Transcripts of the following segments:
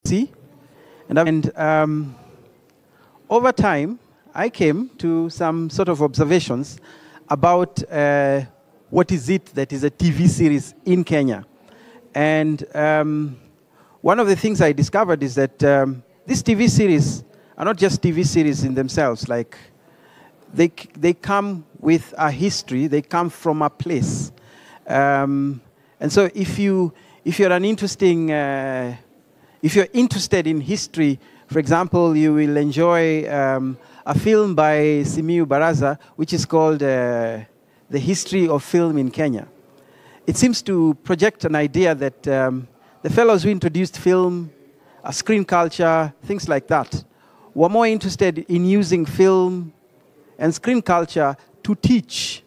see, and over time, I came to some sort of observations about what is it that is a TV series in Kenya. And one of the things I discovered is that these TV series are not just TV series in themselves. Like, they come with a history. They come from a place. And so if you're interested in history, for example, you will enjoy a film by Simiyu Baraza, which is called The History of Film in Kenya. It seems to project an idea that the fellows who introduced film, screen culture, things like that, were more interested in using film and screen culture to teach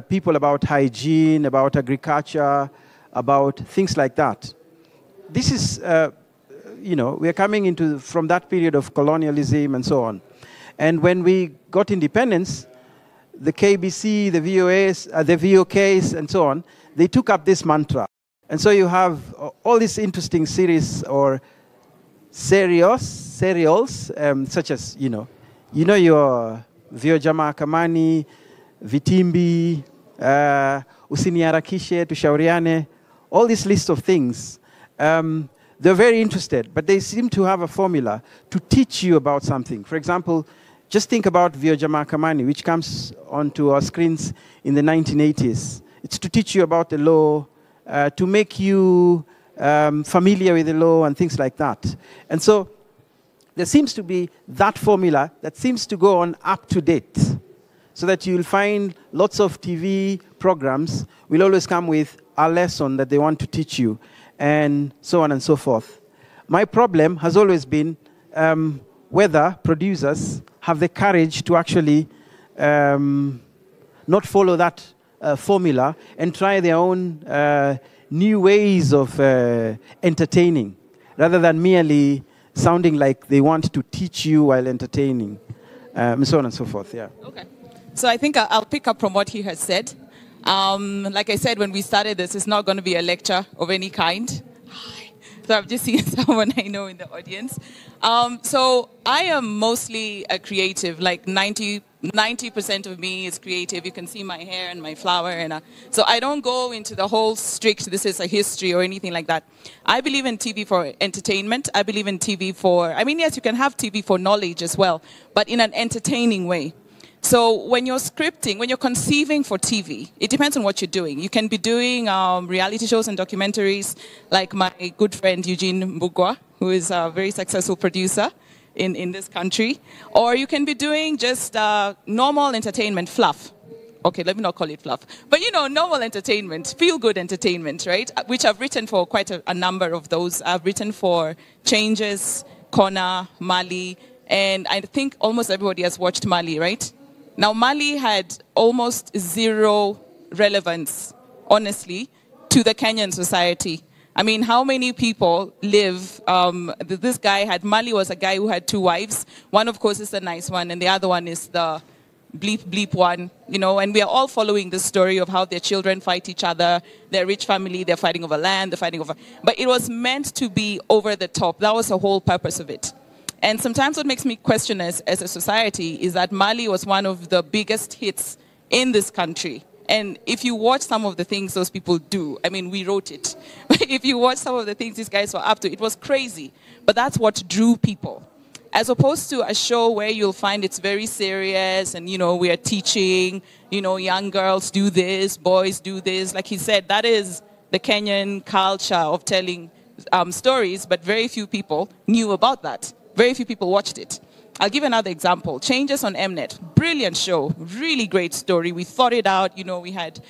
people about hygiene, about agriculture, about things like that. This is, we are coming from that period of colonialism and so on. And when we got independence, the KBC, the VOAs, the VOKs, and so on, they took up this mantra. And so you have all these interesting series or serials, such as, your Vioja Mahakamani, Vitimbi, Usiniharakishe, Tushauriane, all this list of things. They're very interested, but they seem to have a formula to teach you about something. For example, just think about Vioja Mahakamani, which comes onto our screens in the 1980s. It's to teach you about the law, to make you familiar with the law and things like that. And so there seems to be that formula that seems to go on up to date, so that you'll find lots of TV programs will always come with a lesson that they want to teach you, and so on and so forth. My problem has always been whether producers have the courage to actually not follow that formula and try their own new ways of entertaining, rather than merely sounding like they want to teach you while entertaining, and so on and so forth. Yeah. Okay. So I think I'll pick up from what he has said. Like I said, when we started this, it's not going to be a lecture of any kind. So I've just seen someone I know in the audience. So I am mostly a creative, like 90% of me is creative. You can see my hair and my flower. And so I don't go into the whole strict, this is a history or anything like that. I believe in TV for entertainment. I believe in TV for, yes, you can have TV for knowledge as well, but in an entertaining way. So when you're scripting, when you're conceiving for TV, it depends on what you're doing. You can be doing reality shows and documentaries, like my good friend Eugene Mbugwa, who is a very successful producer in this country. Or you can be doing just normal entertainment fluff. Okay, let me not call it fluff. But, normal entertainment, feel-good entertainment, right? Which I've written for quite a number of those. I've written for Changes, Kona, Mali, and I think almost everybody has watched Mali, right? Now, Mali had almost zero relevance, honestly, to the Kenyan society. How many people live, Mali was a guy who had 2 wives. One, of course, is the nice one, and the other one is the bleep one, and we are all following the story of how their children fight each other, their rich family, they're fighting over land, they're fighting over... But it was meant to be over the top. That was the whole purpose of it. And sometimes what makes me question us as a society is that Mali was one of the biggest hits in this country. And if you watch some of the things those people do, we wrote it. If you watch some of the things these guys were up to, it was crazy. But that's what drew people. As opposed to a show where you'll find it's very serious and, we are teaching, young girls do this, boys do this. Like he said, that is the Kenyan culture of telling stories, but very few people knew about that. Very few people watched it. I'll give another example. Changes on Mnet. Brilliant show. Really great story. We thought it out. We had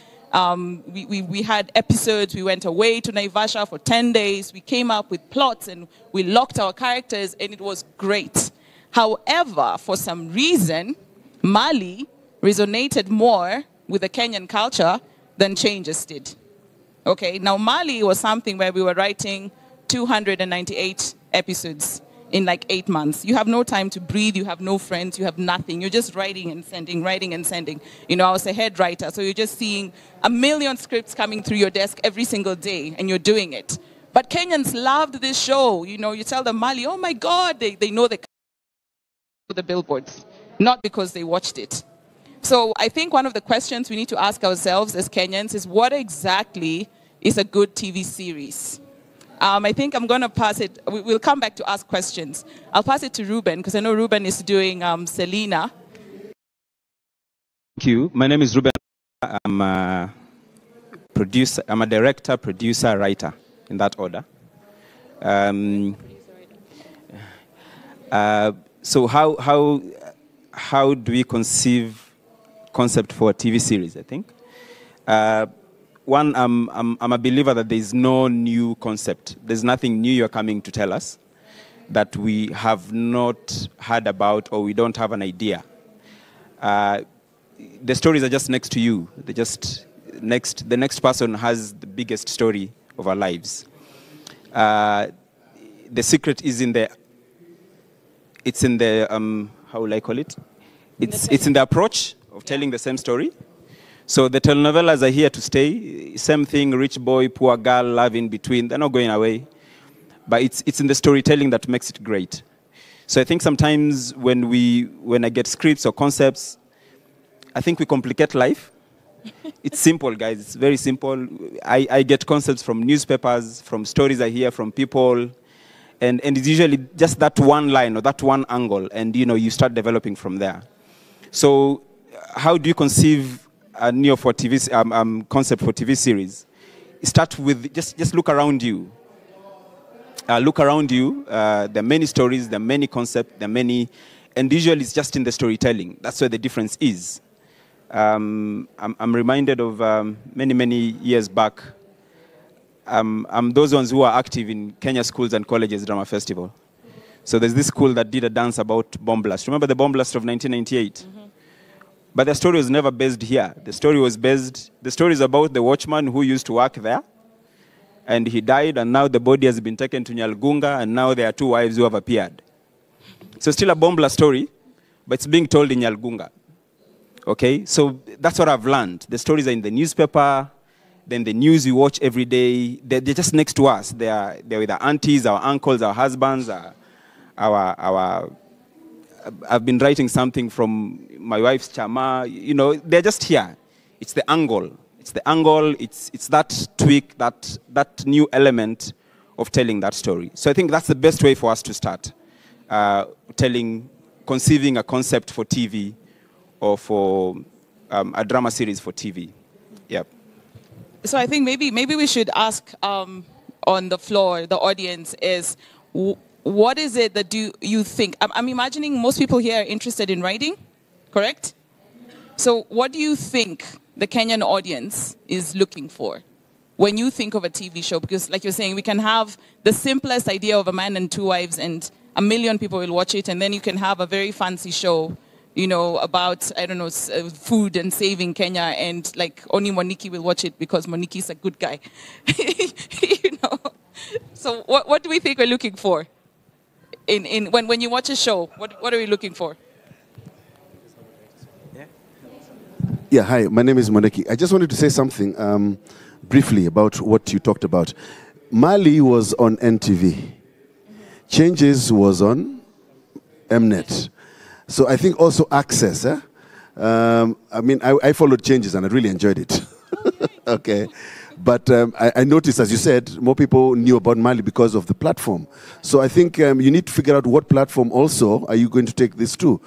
we had episodes. We went away to Naivasha for 10 days. We came up with plots and we locked our characters and it was great. However, for some reason, Mali resonated more with the Kenyan culture than Changes did. Okay, now Mali was something where we were writing 298 episodes in like 8 months. You have no time to breathe, you have no friends, you have nothing. You're just writing and sending, writing and sending. I was a head writer, so you're just seeing a million scripts coming through your desk every single day, and you're doing it. But Kenyans loved this show. You know, you tell them Mali, oh my God, they know the billboards, not because they watched it. So I think one of the questions we need to ask ourselves as Kenyans is what exactly is a good TV series? I think I'm going to pass it. We'll come back to ask questions. I'll pass it to Ruben because I know Ruben is doing Selena. Thank you. My name is Ruben. I'm a producer. I'm a director, producer, writer, in that order. So how do we conceive concept for a TV series? I think one, I'm a believer that there is no new concept. There's nothing new you're coming to tell us that we have not heard about or we don't have an idea. The stories are just next to you. They're just next. The next person has the biggest story of our lives. The secret is in the. It's in the how will I call it? It's in the approach of telling the same story. So the telenovelas are here to stay. Same thing, rich boy, poor girl, love in between. They're not going away. But it's in the storytelling that makes it great. So I think sometimes when I get scripts or concepts, I think we complicate life. It's simple, guys. It's very simple. I get concepts from newspapers, from stories I hear from people. And it's usually just that one line or that one angle. And, you start developing from there. So how do you conceive a neo for TV concept for TV series? Start with just look around you. Look around you. There are many stories, there are many concepts, there are many, and usually it's just in the storytelling. That's where the difference is. I'm reminded of many years back. I'm those ones who are active in Kenya schools and colleges drama festival. So there's this school that did a dance about bomb blast. Remember the bomb blast of 1998? Mm-hmm. But the story was never based here. The story is about the watchman who used to work there. And he died, and now the body has been taken to Nyalgunga, and now there are two wives who have appeared. So still a bomb blast story, but it's being told in Nyalgunga. Okay, so that's what I've learned. The stories are in the newspaper, then the news we watch every day. They're just next to us. They're with our aunties, our uncles, our husbands, I've been writing something from my wife's chama. They're just here. It's the angle. It's the angle. It's that tweak, that new element of telling that story. So I think that's the best way for us to start conceiving a concept for TV or for a drama series for TV. Yep. So I think maybe we should ask on the floor, the audience is. What is it that you think? I'm imagining most people here are interested in writing, correct? So what do you think the Kenyan audience is looking for when you think of a TV show? Because like you're saying, we can have the simplest idea of a man and two wives and 1 million people will watch it. And then you can have a very fancy show, about, I don't know, food and saving Kenya. And like only Moniki will watch it because Moniki is a good guy. So what do we think we're looking for? When you watch a show, what are we looking for? Yeah, hi, my name is Moneki. I just wanted to say something briefly about what you talked about. Mali was on NTV. Changes was on Mnet. So I think also Access. I followed Changes and I really enjoyed it. Okay. But I noticed, as you said, more people knew about Mali because of the platform. So I think you need to figure out what platform also are you going to take this to.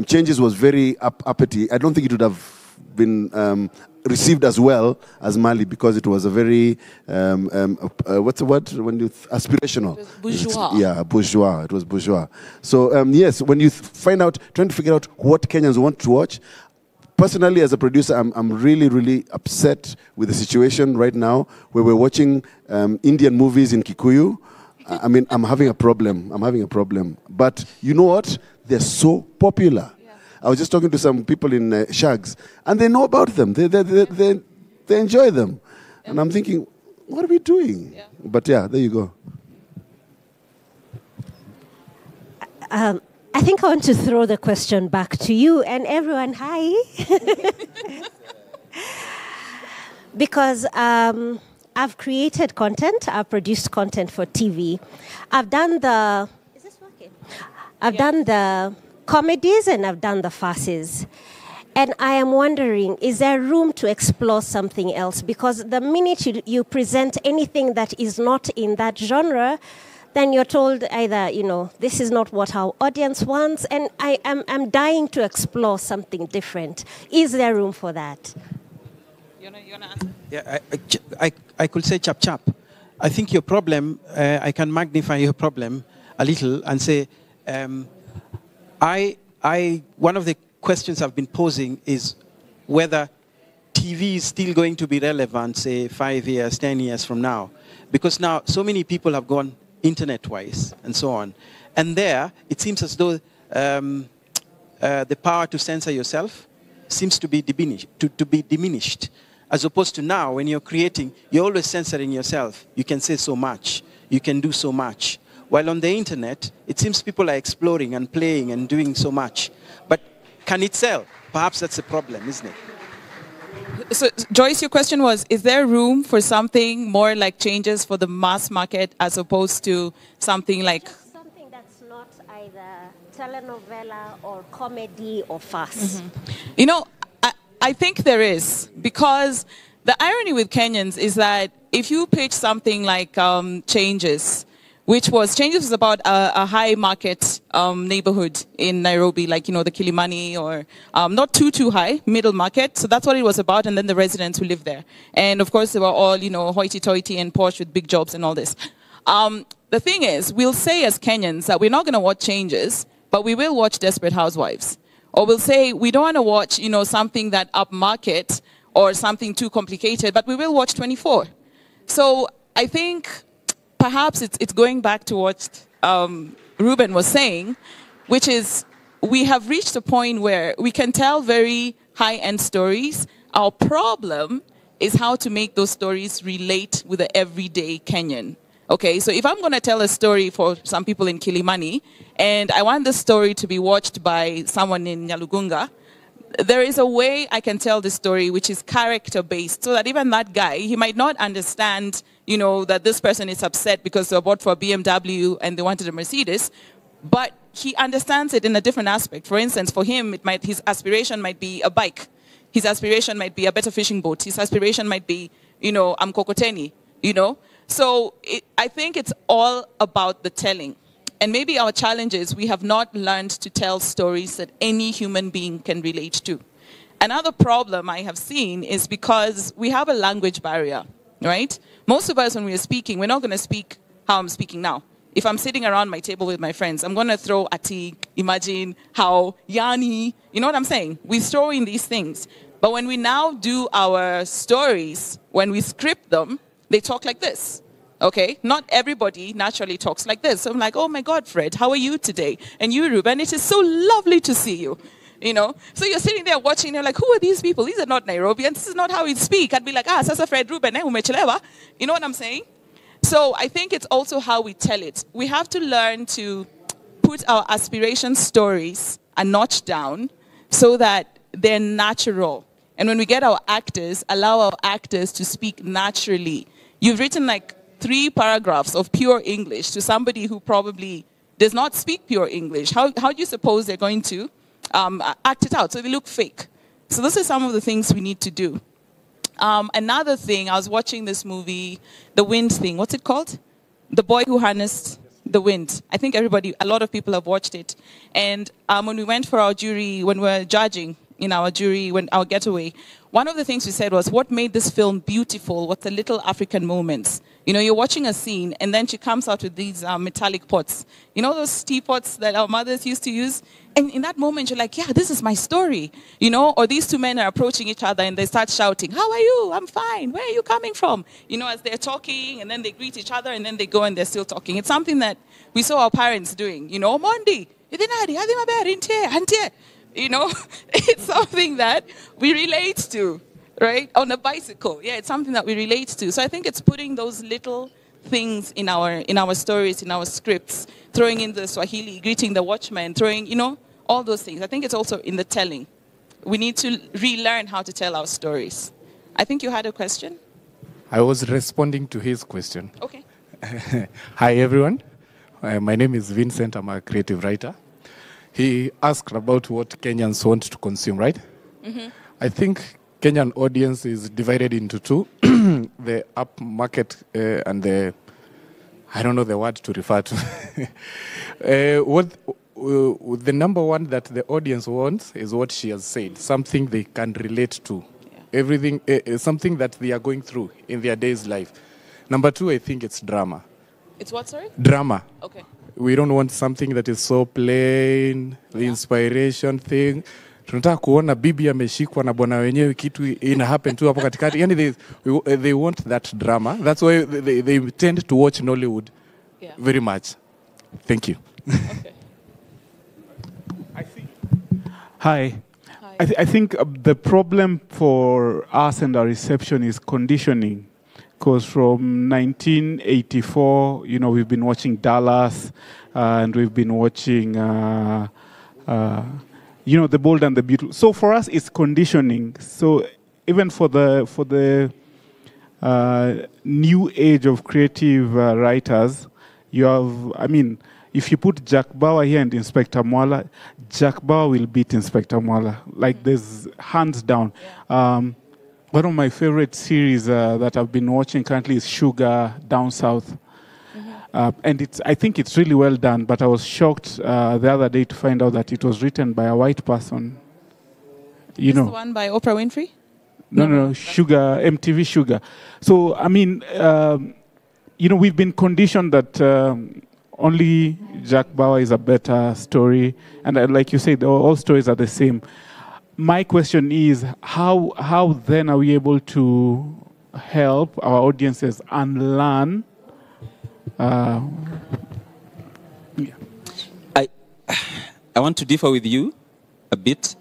Changes was very uppity. I don't think it would have been received as well as Mali because it was a very, what's the word? Aspirational. Bourgeois. Yeah, bourgeois. It was bourgeois. So yes, when you trying to figure out what Kenyans want to watch, personally, as a producer, I'm really upset with the situation right now where we're watching Indian movies in Kikuyu. I'm having a problem. But you know what? They're so popular. Yeah. I was just talking to some people in Shags, and they know about them. They enjoy them. Yeah. And I'm thinking, what are we doing? Yeah. But yeah, there you go. I think I want to throw the question back to you and everyone. Hi. Because I've created content. I've produced content for TV. I've done the... Is this working? I've done the comedies and I've done the farces. And I am wondering, is there room to explore something else? Because the minute you present anything that is not in that genre, then you're told either, this is not what our audience wants, and I'm dying to explore something different. Is there room for that? You wanna answer? Yeah, I could say chap. I think your problem, I can magnify your problem a little and say, one of the questions I've been posing is whether TV is still going to be relevant, say 5 years, 10 years from now. Because now so many people have gone internet-wise and so on. And there, it seems as though the power to censor yourself seems to be diminished. As opposed to now, when you're creating, you're always censoring yourself. You can say so much. You can do so much. While on the internet, it seems people are exploring and playing and doing so much. But can it sell? Perhaps that's a problem, isn't it? So, Joyce, your question was, is there room for something more like changes for the mass market as opposed to something like... Just something that's not either telenovela or comedy or farce. I think there is, because the irony with Kenyans is that if you pitch something like Changes was about a high market neighborhood in Nairobi, like, the Kilimani, or not too high, middle market. So that's what it was about, and then the residents who live there. And of course, they were all, hoity-toity and posh with big jobs and all this. The thing is, we'll say as Kenyans that we're not going to watch Changes, but we will watch Desperate Housewives. Or we'll say we don't want to watch, something that upmarket or something too complicated, but we will watch 24. So I think perhaps it's going back to what Ruben was saying, which is we have reached a point where we can tell very high-end stories. Our problem is how to make those stories relate with the everyday Kenyan. Okay, so if I'm going to tell a story for some people in Kilimani, and I want the story to be watched by someone in Nyalugunga, there is a way I can tell the story which is character-based, so that even that guy, he might not understand, that this person is upset because they bought for a BMW and they wanted a Mercedes, but he understands it in a different aspect. For instance, for him, his aspiration might be a bike. His aspiration might be a better fishing boat. His aspiration might be, Mkokoteni, So I think it's all about the telling. And maybe our challenge is we have not learned to tell stories that any human being can relate to. Another problem I have seen is because we have a language barrier, right? Most of us, when we are speaking, we're not going to speak how I'm speaking now. If I'm sitting around my table with my friends, I'm going to throw Atik, Imagine, How, Yani, you know what I'm saying? We throw in these things. But when we now do our stories, when we script them, they talk like this. Okay, not everybody naturally talks like this. So I'm like, oh my God, Fred, how are you today? And you, Ruben, it is so lovely to see you. So you're sitting there watching, you're like, who are these people? These are not Nairobians. This is not how we speak. I'd be like, sasa Fred, Ruben, umechelewa. You know what I'm saying? So I think it's also how we tell it. We have to learn to put our aspiration stories a notch down so that they're natural. And when we get our actors, allow our actors to speak naturally. You've written like 3 paragraphs of pure English to somebody who probably does not speak pure English. How do you suppose they're going to act it out? So they look fake. So this is some of the things we need to do. Another thing, I was watching this movie, The Wind thing. What's it called? The Boy Who Harnessed the Wind. I think a lot of people have watched it. And when we went for our jury, when we were judging in our jury, our getaway, one of the things we said was, what made this film beautiful was the little African moments. You're watching a scene, and then she comes out with these metallic pots. Those teapots that our mothers used to use? And in that moment, you're like, yeah, this is my story. Or these 2 men are approaching each other, and they start shouting, how are you? I'm fine. Where are you coming from? As they're talking, and then they greet each other, and then they go, and they're still talking. It's something that we saw our parents doing. Mondi, it's something that we relate to, right? On a bicycle. Yeah, it's something that we relate to. So I think it's putting those little things in our stories, in our scripts, throwing in the Swahili, greeting the watchman, throwing, all those things. I think it's also in the telling. We need to relearn how to tell our stories. I think you had a question? I was responding to his question. Okay. Hi, everyone. My name is Vincent. I'm a creative writer. He asked about what Kenyans want to consume, right? Mm-hmm. I think Kenyan audience is divided into two. The up market and the, I don't know the word to refer to. The number one that the audience wants is what she has said, something they can relate to. Yeah. Everything, something that they are going through in their day's life. Number two, I think it's drama. It's what, sorry? Drama. Okay. We don't want something that is so plain, the inspiration thing. Tunataka kuona bibi ameshikwa na bwana wenyewe kitu ina happen tu hapo katikati. Yani they want that drama. That's why they tend to watch Nollywood very much. Thank you. Okay. Hi. I think the problem for us and our reception is conditioning. Because from 1984, you know, we've been watching Dallas, and we've been watching, you know, The Bold and the Beautiful. So for us, it's conditioning. So even for the new age of creative writers, you have, I mean, if you put Jack Bauer here and Inspector Mwala, Jack Bauer will beat Inspector Mwala. Like, there's hands down. One of my favorite series that I've been watching currently is Sugar Down South. Mm-hmm. And I think it's really well done, but I was shocked the other day to find out that it was written by a white person. You know, the one by Oprah Winfrey? No, Sugar, MTV Sugar. So, I mean, you know, we've been conditioned that only Jack Bauer is a better story. And like you said, all stories are the same. My question is, how then are we able to help our audiences unlearn? I want to differ with you a bit.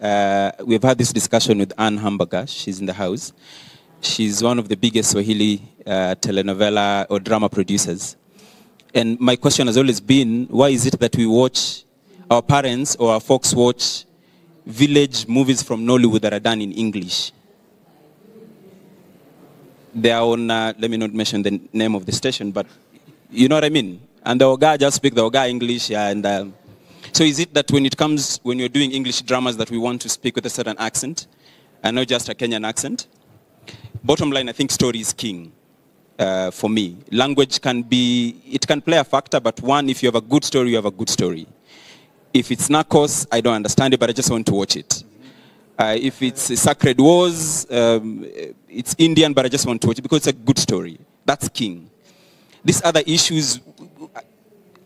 We've had this discussion with Anne Hamburger. She's in the house. She's one of the biggest Swahili telenovela or drama producers. And my question has always been, why is it that we watch, our parents or our folks watch village movies from Nollywood that are done in English? They are on, let me not mention the name of the station, but you know what I mean? And the Oga just speak the Oga English. And so is it that when you're doing English dramas that we want to speak with a certain accent and not just a Kenyan accent? Bottom line, I think story is king for me. Language can play a factor, but one, if you have a good story, you have a good story. If it's Narcos, I don't understand it, but I just want to watch it. If it's Sacred Wars, it's Indian, but I just want to watch it because it's a good story. That's king. These other issues,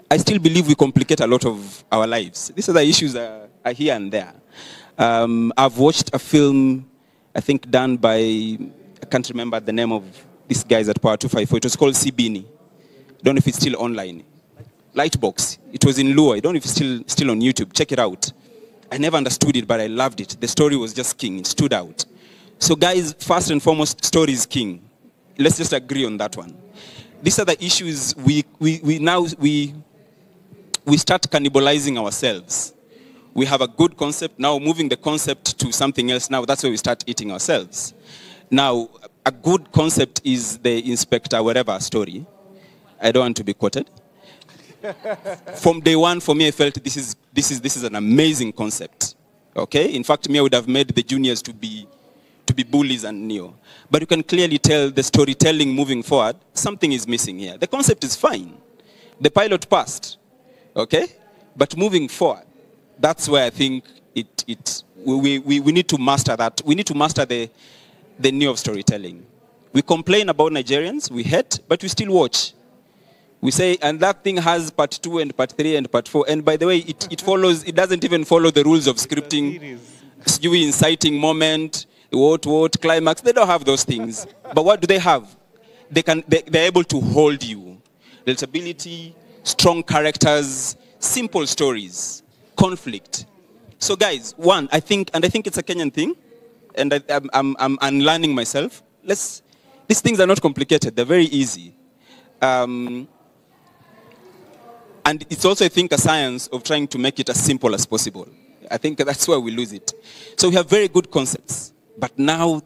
I still believe we complicate a lot of our lives. These other issues are here and there. I've watched a film, I think done by, I can't remember the name of these guys at Power 254. It was called Sibini. I don't know if it's still online. Lightbox. It was in Luo. I don't know if it's still on YouTube. Check it out. I never understood it, but I loved it. The story was just king. It stood out. So guys, first and foremost, story is king. Let's just agree on that one. These are the issues we start cannibalizing ourselves. We have a good concept. Now moving the concept to something else, now that's where we start eating ourselves. Now, a good concept is the Inspector whatever story. I don't want to be quoted. From day one, for me, I felt this is an amazing concept. Okay? In fact, me, I would have made the juniors to be bullies and Neo. But you can clearly tell the storytelling moving forward, something is missing here. The concept is fine. The pilot passed. Okay? But moving forward, that's where I think we need to master that. We need to master the Neo of storytelling. We complain about Nigerians, we hate, but we still watch. We say, and that thing has part 2 and part 3 and part 4. And by the way, it doesn't even follow the rules of scripting. You inciting moment, what, climax. They don't have those things. But what do they have? They're able to hold you. Relatability, strong characters, simple stories, conflict. So guys, one, I think it's a Kenyan thing, and I'm unlearning myself. These things are not complicated. They're very easy. And it's also, I think, a science of trying to make it as simple as possible. I think that's where we lose it. So we have very good concepts. But now,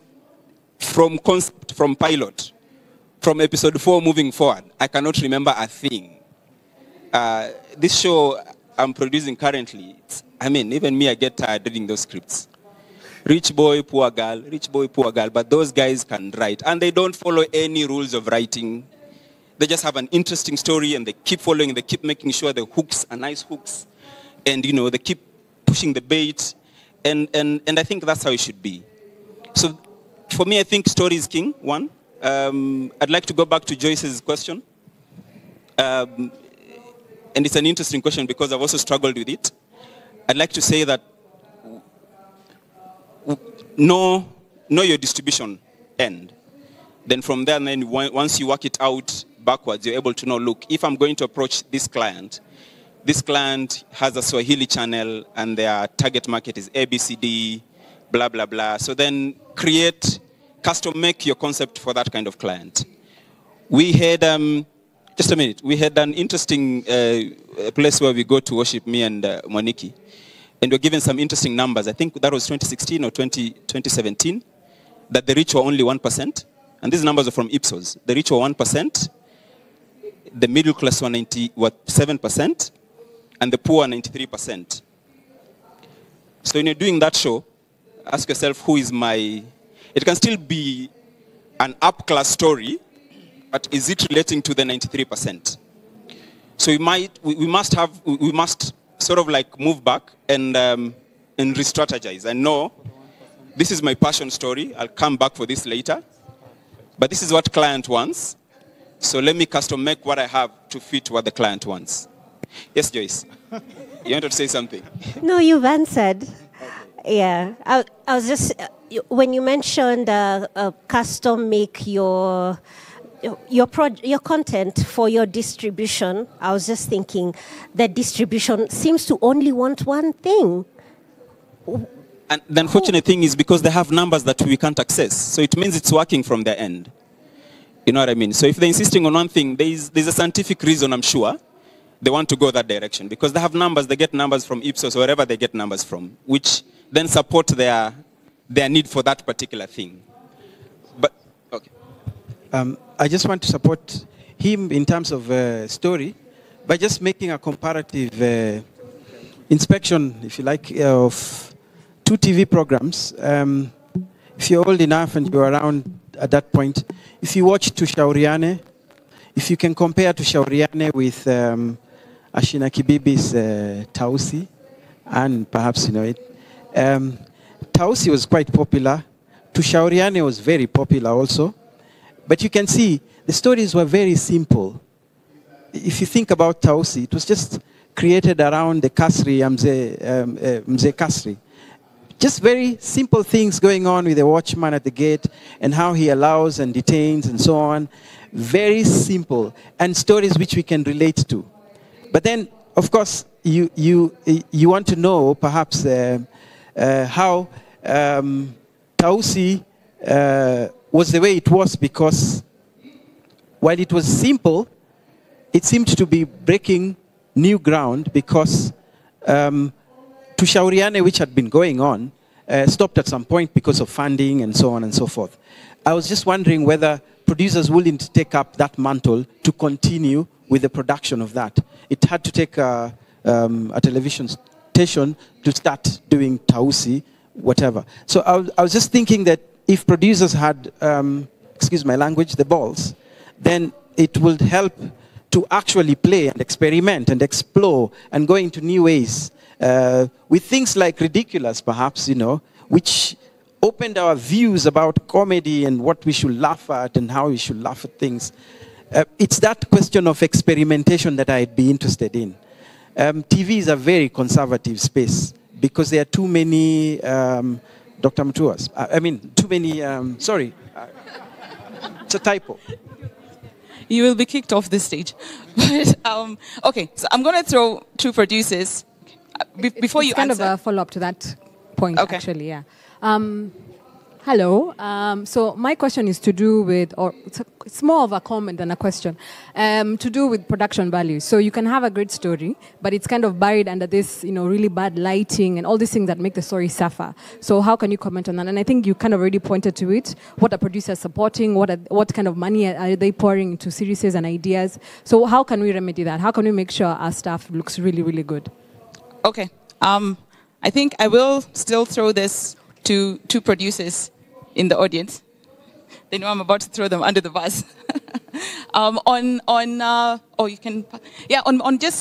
from pilot, from episode 4 moving forward, I cannot remember a thing. This show I'm producing currently, even me, I get tired reading those scripts. Rich boy, poor girl, but those guys can write. And they don't follow any rules of writing. They just have an interesting story and they keep following, they keep making sure the hooks are nice hooks. And, they keep pushing the bait. And I think that's how it should be. So for me, I think story is king, one. I'd like to go back to Joyce's question. And it's an interesting question because I've also struggled with it. I'd like to say that know your distribution end. Then from there, once you work it out backwards, you're able to know, look, if I'm going to approach this client has a Swahili channel and their target market is ABCD, blah, blah, blah. So then custom make your concept for that kind of client. We had, just a minute, we had an interesting place where we go to worship, me and Moniki. And we're given some interesting numbers. I think that was 2016 or 2017, that the rich were only 1%. And these numbers are from Ipsos. The rich were 1%, the middle class were 7%, and the poor 93%. So when you're doing that show, ask yourself, who is it can still be an up-class story, but is it relating to the 93%? So we must sort of like move back and re-strategize. I know this is my passion story. I'll come back for this later. But this is what client wants. So let me custom make what I have to fit what the client wants. Yes, Joyce. You wanted to say something? No, you've answered. Okay. Yeah. I was just, when you mentioned custom make your content for your distribution, I was just thinking that distribution seems to only want one thing. And the unfortunate thing is because they have numbers that we can't access. So it means it's working from their end. You know what I mean? So if they're insisting on one thing, there's a scientific reason, I'm sure, they want to go that direction. Because they have numbers, they get numbers from Ipsos, wherever they get numbers from, which then support their need for that particular thing. But, okay. I just want to support him in terms of story by just making a comparative inspection, if you like, of 2 TV programs. If you're old enough and you're around at that point, if you watch Tushauriane, if you can compare Tushauriane with Ashina Kibibi's Tausi, and perhaps you know it, Tausi was quite popular. Tushauriane was very popular also. But you can see the stories were very simple. If you think about Tausi, it was just created around the Kasri, Mzee Kasri. Just very simple things going on with the watchman at the gate and how he allows and detains and so on. Very simple. And stories which we can relate to. But then, of course, you want to know perhaps how Tausi was the way it was, because while it was simple, it seemed to be breaking new ground, because Tushauriane, which had been going on, stopped at some point because of funding and so on and so forth. I was just wondering whether producers willing to take up that mantle to continue with the production of that. It had to take a television station to start doing Tausi, whatever. So I was just thinking that if producers had, excuse my language, the balls, then it would help to actually play and experiment and explore and go into new ways with things like Ridiculous, perhaps, you know, which opened our views about comedy and what we should laugh at and how we should laugh at things. It's that question of experimentation that I'd be interested in. TV is a very conservative space because there are too many Dr. Matuas. Too many, sorry. It's a typo. You will be kicked off this stage. But, okay, so I'm going to throw 2 producers. Before you kind answer. of a follow-up to that point, okay. Actually, yeah. Hello. So my question is to do with, or it's more of a comment than a question, to do with production value. So you can have a great story, but it's kind of buried under this, really bad lighting and all these things that make the story suffer. So how can you comment on that? And I think you kind of already pointed to it. What are producers supporting? What kind of money are they pouring into series and ideas? So how can we remedy that? How can we make sure our stuff looks really, really good? Okay. I think I will still throw this to two producers in the audience. They know I'm about to throw them under the bus.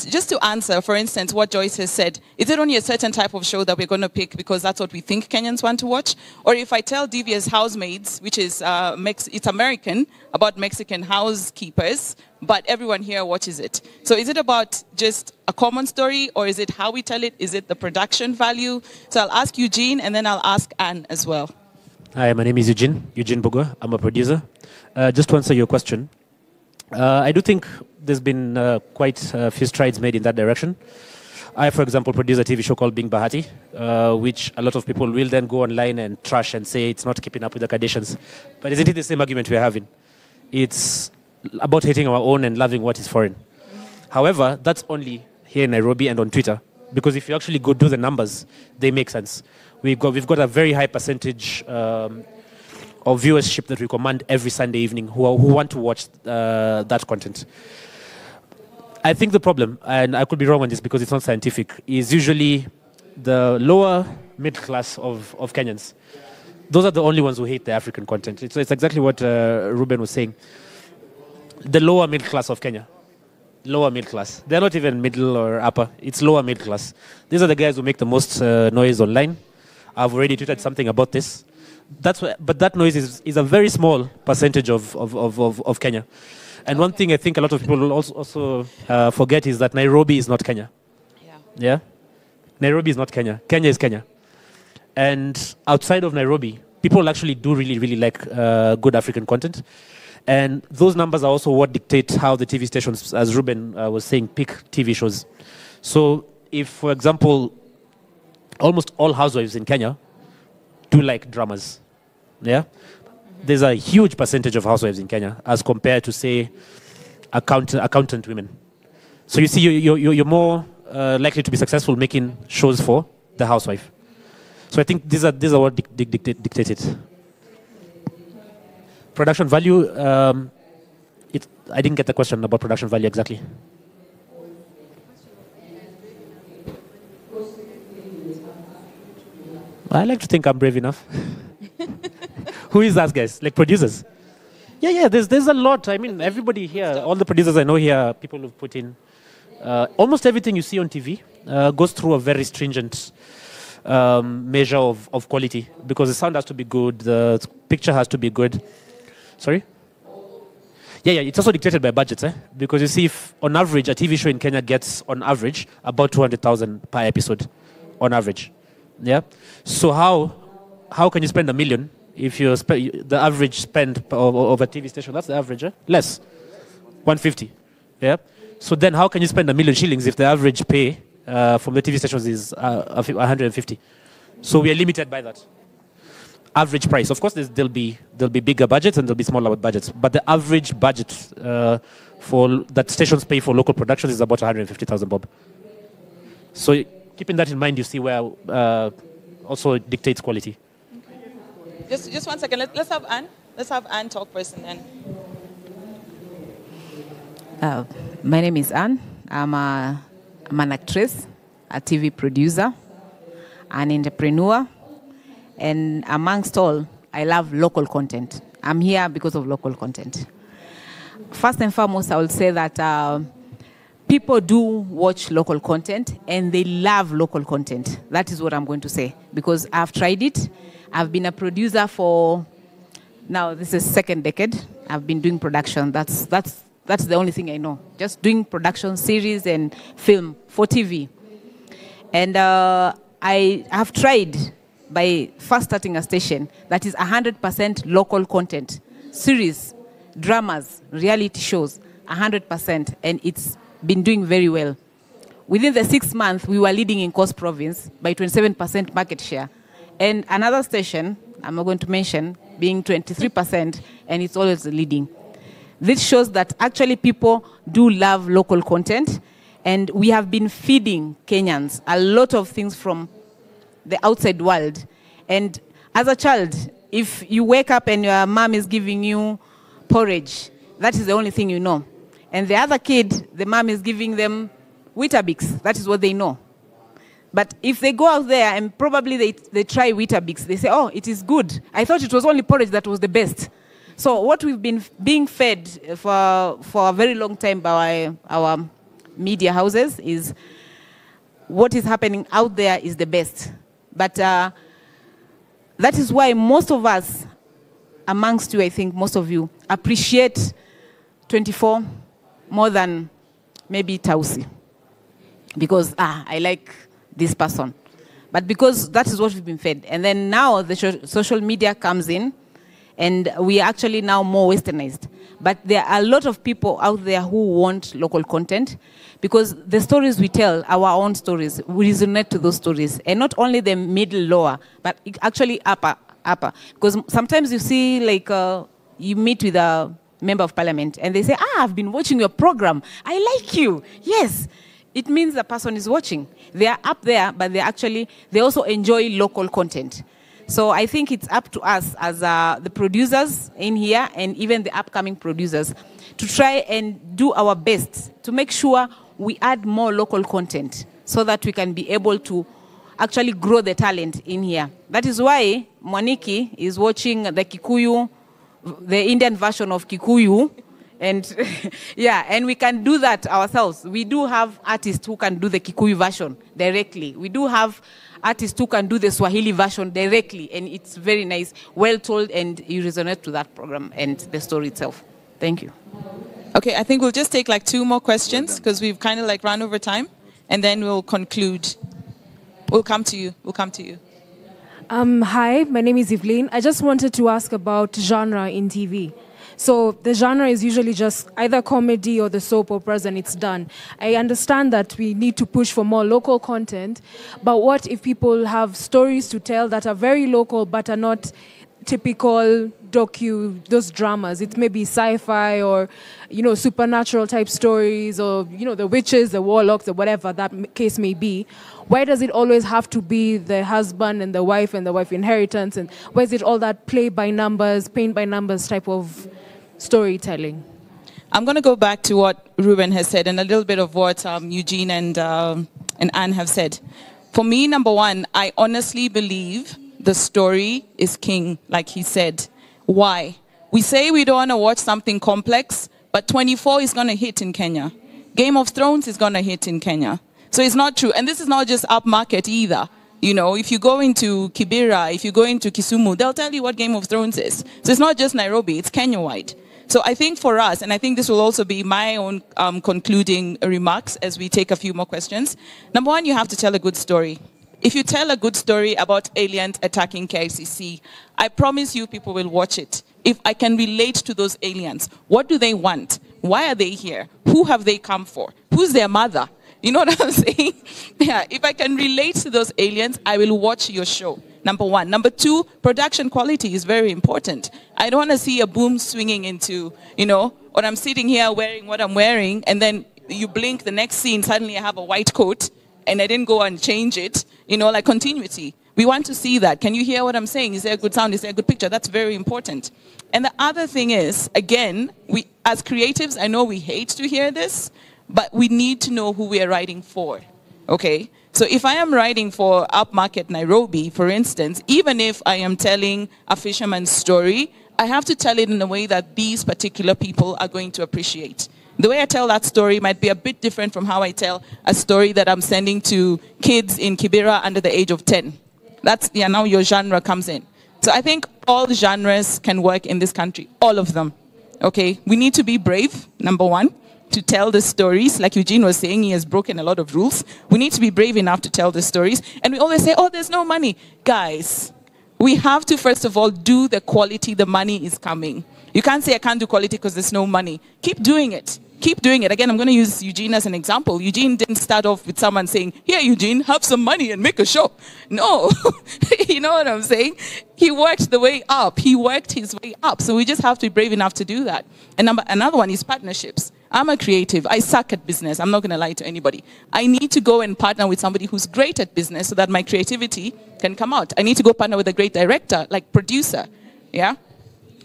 Just to answer, for instance, what Joyce has said, is it only a certain type of show that we're going to pick because that's what we think Kenyans want to watch? Or if I tell Devious Housemaids, which is it's American, about Mexican housekeepers, but everyone here watches it. So is it about just a common story, or is it how we tell it? Is it the production value? So I'll ask Eugene, and then I'll ask Anne as well. Hi, my name is Eugene Bogo. I'm a producer. Just to answer your question, I do think there's been quite a few strides made in that direction. I, for example, produce a TV show called Being Bahati, which a lot of people will then go online and trash and say it's not keeping up with the conditions. But isn't it the same argument we're having? It's about hating our own and loving what is foreign. However, that's only here in Nairobi and on Twitter, because if you actually go do the numbers, they make sense. We've got a very high percentage of viewership that we command every Sunday evening who want to watch that content. I think the problem, and I could be wrong on this because it's not scientific, is usually the lower middle class of Kenyans. Those are the only ones who hate the African content. It's exactly what Ruben was saying. The lower middle class of Kenya. Lower middle class. They're not even middle or upper. It's lower middle class. These are the guys who make the most noise online. I've already tweeted something about this. But that noise is a very small percentage of Kenya. And one thing I think a lot of people also forget is that Nairobi is not Kenya. Yeah? Nairobi is not Kenya. Kenya is Kenya. And outside of Nairobi, people actually do really, really like good African content. And those numbers are also what dictate how the TV stations, as Ruben was saying, pick TV shows. So if, for example, almost all housewives in Kenya do like dramas, yeah? There's a huge percentage of housewives in Kenya as compared to, say, accountant women. So you see, you're more likely to be successful making shows for the housewife. So I think these are what dictate it. Production value, I didn't get the question about production value exactly. I like to think I'm brave enough. Who is that, guys? Like producers? Yeah, there's a lot. I mean, everybody here, all the producers I know here, people who've put in, almost everything you see on TV goes through a very stringent measure of quality, because the sound has to be good, the picture has to be good. Sorry? Yeah, it's also dictated by budgets, because you see, if on average, a TV show in Kenya gets, on average, about 200,000 per episode, on average. Yeah? So how can you spend $1 million if the average spend of a TV station, that's the average, less, 150. Yeah? So then how can you spend 1 million shillings if the average pay from the TV stations is 150? So we are limited by that. Average price. Of course, there'll be bigger budgets and there'll be smaller budgets, but the average budget that stations pay for local productions is about 150,000 bob. So keeping that in mind, you see where also dictates quality. Okay. Just 1 second. Let's have Anne. Let's have Anne talk first, and then. My name is Anne. I'm an actress, a TV producer, an entrepreneur. And amongst all, I love local content. I'm here because of local content. First and foremost, I will say that people do watch local content and they love local content. That is what I'm going to say, because I've tried it. I've been a producer for, now this is second decade. I've been doing production. That's the only thing I know. Just doing production, series and film for TV. And I have tried by first starting a station that is 100% local content, series, dramas, reality shows, 100%, and it's been doing very well. Within the 6 months, we were leading in Coast Province by 27% market share. And another station I'm not going to mention, being 23%, and it's always leading. This shows that actually people do love local content, and we have been feeding Kenyans a lot of things from the outside world. And as a child, if you wake up and your mom is giving you porridge, that is the only thing you know. And the other kid, the mom is giving them Weetabix. That is what they know. But if they go out there and probably they try Weetabix, they say, oh, it is good. I thought it was only porridge that was the best. So what we've been being fed for a very long time by our media houses is what is happening out there is the best. But that is why most of us, amongst you, I think most of you, appreciate 24 more than maybe Tausi. Because, I like this person. But because that is what we've been fed. And then now the social media comes in, and we are actually now more westernized. But there are a lot of people out there who want local content, because the stories we tell, our own stories, we resonate to those stories. And not only the middle, lower, but actually upper. Because sometimes you see, like, you meet with a member of parliament, and they say, I've been watching your program. I like you. Yes. It means the person is watching. They are up there, but they also enjoy local content. So I think it's up to us as the producers in here, and even the upcoming producers, to try and do our best to make sure we add more local content so that we can be able to actually grow the talent in here. That is why Mwaniki is watching the Kikuyu, the Indian version of Kikuyu. And yeah, and we can do that ourselves. We do have artists who can do the Kikuyu version directly. We do have artists who can do the Swahili version directly. And it's very nice, well told, and you resonate to that program and the story itself. Thank you. Okay, I think we'll just take like 2 more questions because we've kind of like run over time, and then we'll conclude. We'll come to you. Hi, my name is Evelyn. I just wanted to ask about genre in TV. So the genre is usually just either comedy or the soap operas, and it's done. I understand that we need to push for more local content, but what if people have stories to tell that are very local but are not typical those dramas? It may be sci-fi or, supernatural type stories, or, the witches, the warlocks, or whatever that case may be. Why does it always have to be the husband and the wife inheritance? And why is it all that paint by numbers type of storytelling? I'm going to go back to what Ruben has said and a little bit of what Eugene and Anne have said. For me, number one, I honestly believe the story is king, like he said. Why? We say we don't want to watch something complex, but 24 is going to hit in Kenya. Game of Thrones is going to hit in Kenya. So it's not true. And this is not just upmarket either. If you go into Kibera, if you go into Kisumu, they'll tell you what Game of Thrones is. So it's not just Nairobi, it's Kenya-wide. So I think for us, and I think this will also be my own concluding remarks as we take a few more questions. Number one, you have to tell a good story. If you tell a good story about aliens attacking KICC, I promise you people will watch it. If I can relate to those aliens, what do they want? Why are they here? Who have they come for? Who's their mother? You know what I'm saying? Yeah, if I can relate to those aliens, I will watch your show. Number one. Number two, production quality is very important. I don't want to see a boom swinging into, or I'm sitting here wearing what I'm wearing, and then you blink the next scene, suddenly I have a white coat, and I didn't go and change it, like continuity. We want to see that. Can you hear what I'm saying? Is there a good sound? Is there a good picture? That's very important. And the other thing is, again, we as creatives, I know we hate to hear this, but we need to know who we are writing for, okay? So if I am writing for upmarket Nairobi, for instance, even if I am telling a fisherman's story, I have to tell it in a way that these particular people are going to appreciate. The way I tell that story might be a bit different from how I tell a story that I'm sending to kids in Kibera under the age of 10. Now your genre comes in. So I think all genres can work in this country, all of them, okay? We need to be brave, number one, to tell the stories. Like Eugene was saying, he has broken a lot of rules. We need to be brave enough to tell the stories. And we always say, there's no money. Guys, we have to, first of all, do the quality. The money is coming. You can't say, I can't do quality because there's no money. Keep doing it. Keep doing it. Again, I'm going to use Eugene as an example. Eugene didn't start off with someone saying, here, Eugene, have some money and make a show. No. You know what I'm saying? He worked the way up. He worked his way up. So we just have to be brave enough to do that. And another one is partnerships. I'm a creative. I suck at business. I'm not going to lie to anybody. I need to go and partner with somebody who's great at business so that my creativity can come out. I need to go partner with a great director, like producer. Yeah?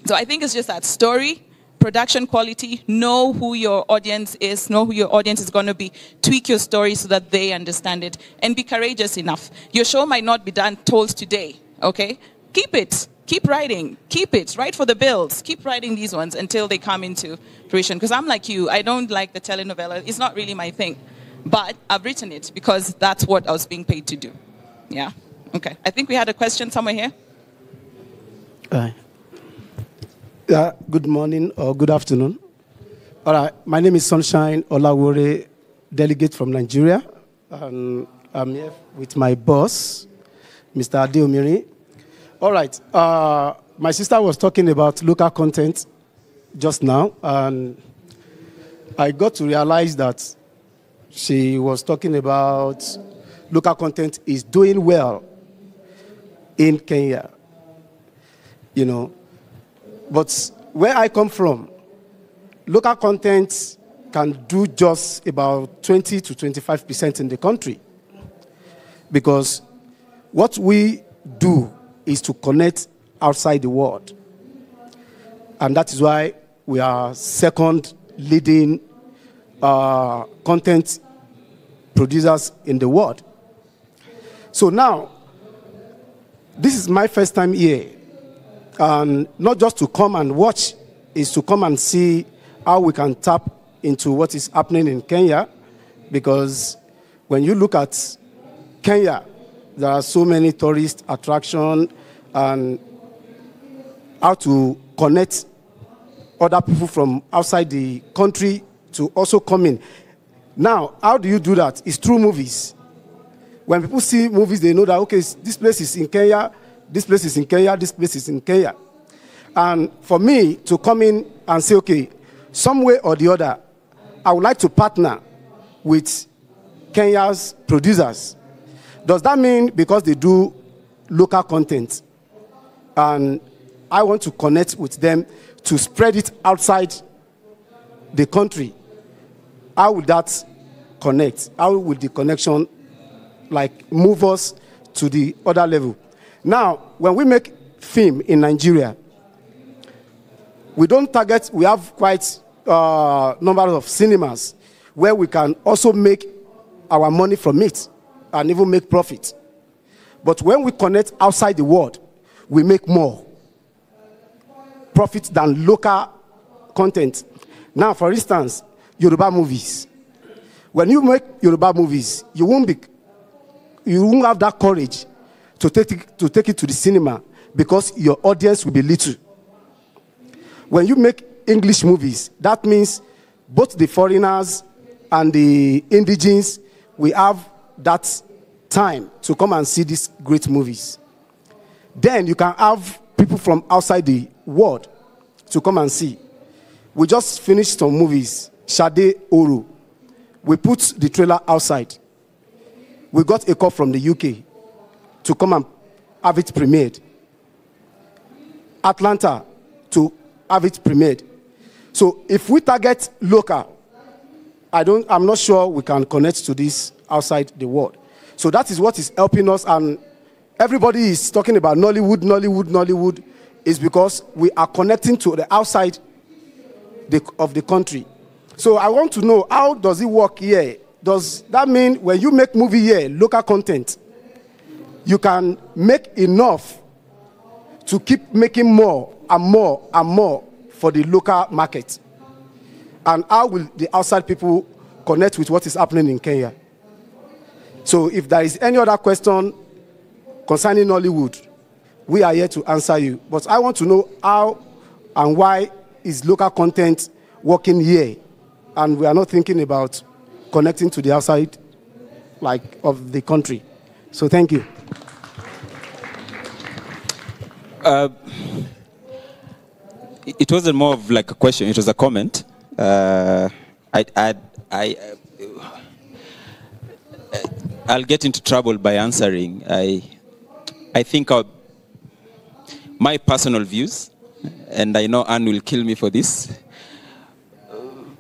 So I think it's just that story, production quality, know who your audience is, know who your audience is going to be, tweak your story so that they understand it, and be courageous enough. Your show might not be told today, okay? Keep it. Keep writing. Keep it. Write for the bills. Keep writing these ones until they come into fruition. Because I'm like you. I don't like the telenovela. It's not really my thing. But I've written it because that's what I was being paid to do. Yeah? Okay. I think we had a question somewhere here. Good morning or good afternoon. All right. My name is Sunshine Olawore, delegate from Nigeria. And I'm here with my boss, Mr. Adeomiri. All right. My sister was talking about local content just now, and I got to realize that she was talking about local content is doing well in Kenya, you know. But where I come from, local content can do just about 20 to 25% in the country, because what we do is to connect outside the world. And that is why we are second leading content producers in the world. So now, this is my first time here. And not just to come and watch, is to come and see how we can tap into what is happening in Kenya. Because when you look at Kenya, there are so many tourist attractions, and how to connect other people from outside the country to also come in. Now, how do you do that? It's through movies. When people see movies, they know that, okay, this place is in Kenya, this place is in Kenya, this place is in Kenya. And for me to come in and say, okay, some way or the other, I would like to partner with Kenya's producers. Does that mean because they do local content and I want to connect with them to spread it outside the country? How would that connect? How would the connection like move us to the other level? Now, when we make film in Nigeria, we don't target, we have quite a number of cinemas where we can also make our money from it and even make profit. But when we connect outside the world, we make more profit than local content. Now, for instance, Yoruba movies. When you make Yoruba movies, you won't have that courage to take it to the cinema because your audience will be little. When you make English movies, that means both the foreigners and the indigenes, we have that time to come and see these great movies. Then you can have people from outside the world to come and see. We just finished some movies, Shade Oru. We put the trailer outside. We got a call from the UK to come and have it premiered. Atlanta to have it premiered. So if we target local, I'm not sure we can connect to this outside the world. So that is what is helping us, and everybody is talking about Nollywood, Nollywood, Nollywood, is because we are connecting to the outside of the country. So I want to know, how does it work here? Does that mean when you make movie here, local content, you can make enough to keep making more and more and more for the local market? And how will the outside people connect with what is happening in Kenya? So if there is any other question concerning Nollywood, we are here to answer you. But I want to know how and why is local content working here, and we are not thinking about connecting to the outside of the country. So thank you. It wasn't more of like a question, it was a comment. I'll get into trouble by answering. I I think my personal views, and I know Anne will kill me for this,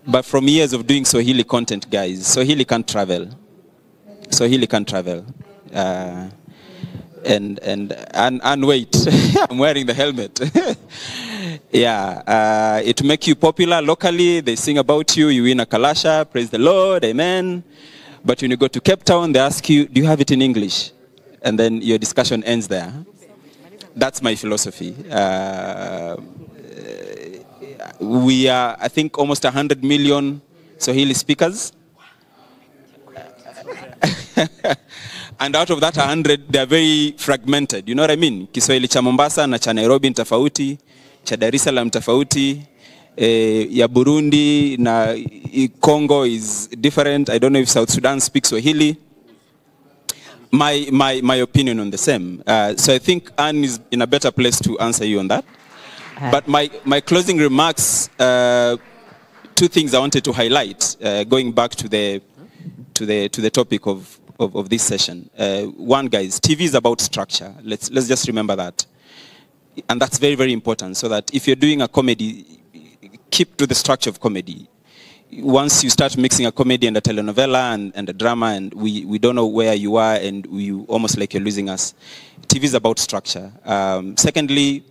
but from years of doing Swahili content, guys, Swahili can't travel. Swahili can't travel. And wait, I'm wearing the helmet. Yeah, it make you popular locally. They sing about you. You win a kalasha. Praise the Lord. Amen. But when you go to Cape Town, they ask you, do you have it in English? And then your discussion ends there. That's my philosophy. We are, I think, almost 100 million Swahili speakers. And out of that 100, they are very fragmented. You know what I mean? Kiswahili cha Mombasa na cha Nairobi tofauti, cha Dar es Salaam tofauti, ya Burundi na Congo is different. I don't know if South Sudan speaks Swahili. My opinion on the same. So I think Anne is in a better place to answer you on that. But my closing remarks, two things I wanted to highlight, going back to the topic of this session. One, guys, TV is about structure. Let's just remember that. And that's very, very important, so that if you're doing a comedy, keep to the structure of comedy. Once you start mixing a comedy and a telenovela and a drama, and we don't know where you are, and you almost like you're losing us. TV is about structure. Secondly,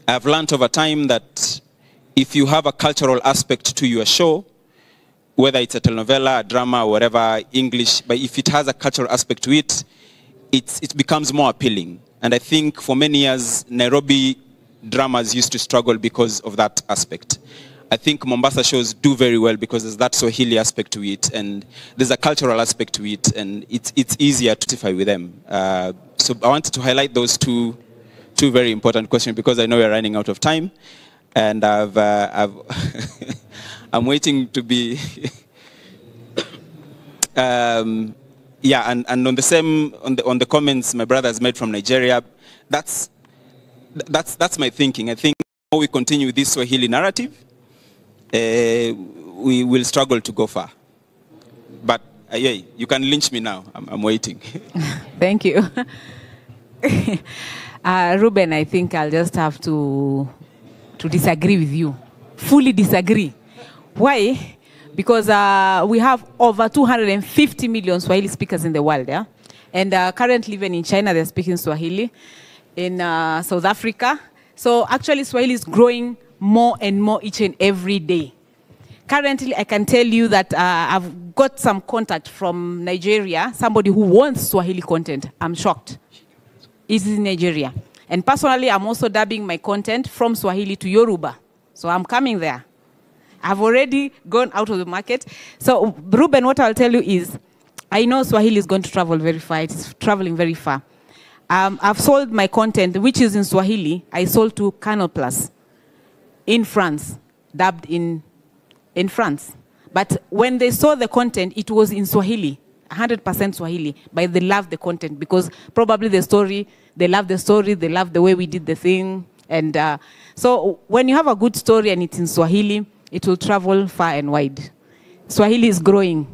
I've learned over time that if you have a cultural aspect to your show, whether it's a telenovela, a drama, or whatever, English, but if it has a cultural aspect to it, it becomes more appealing. And I think for many years, Nairobi dramas used to struggle because of that aspect. I think Mombasa shows do very well because there's that Swahili aspect to it, and there's a cultural aspect to it, and it's easier to identify with them. So I wanted to highlight those two very important questions because I know we're running out of time, and I'm waiting to be. Yeah, and on the same on the comments my brother has made from Nigeria, that's my thinking. I think when we continue this Swahili narrative, we will struggle to go far. But yeah, you can lynch me now. I'm waiting. Thank you. Ruben, I think I'll just have to disagree with you. Fully disagree. Why? Because we have over 250 million Swahili speakers in the world, yeah? And currently even in China, they're speaking Swahili. In South Africa. So actually Swahili is growing more and more each and every day. Currently, I can tell you that I've got some contact from Nigeria, somebody who wants Swahili content. I'm shocked. It's in Nigeria. And personally, I'm also dubbing my content from Swahili to Yoruba. So I'm coming there. I've already gone out of the market. So, Ruben, what I'll tell you is, I know Swahili is going to travel very far. It's traveling very far. I've sold my content, which is in Swahili. I sold to Canal Plus in France, dubbed in France. But when they saw the content, it was in Swahili, 100% Swahili, but they loved the content because probably the story, they love the story, they love the way we did the thing. And so when you have a good story and it's in Swahili, it will travel far and wide. Swahili is growing.